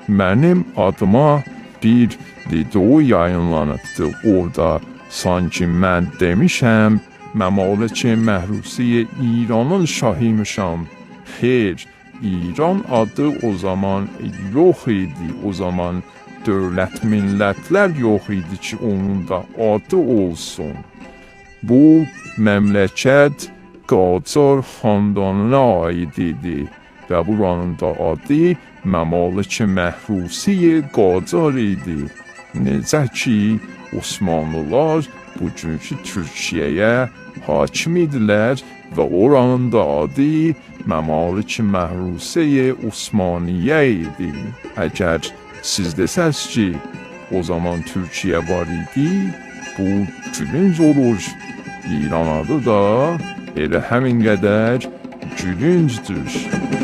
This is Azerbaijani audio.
benim adıma bir video yayınlanıbdı. Orada sanki mən demişəm, Məmləkət Məhrusi İranın şahıymışam. Xeyr, İran adı o zaman yox idi. O zaman dövlət millətlər yox idi ki, onun da adı olsun. Bu məmləkət Qacar xandanına aid idi və buranın da adı Məmləkət Məhrusi Qacar idi. Necə ki, Osmanlılar bugünkü Türkiyəyə hakim idilər və oranın da adı Məmləkət Məhrusi Osmaniyyə idi. Əgər siz desəz ki, o zaman Türkiyə var idi, bu gülünc olur. İran adı da elə həmin qədər gülüncdür.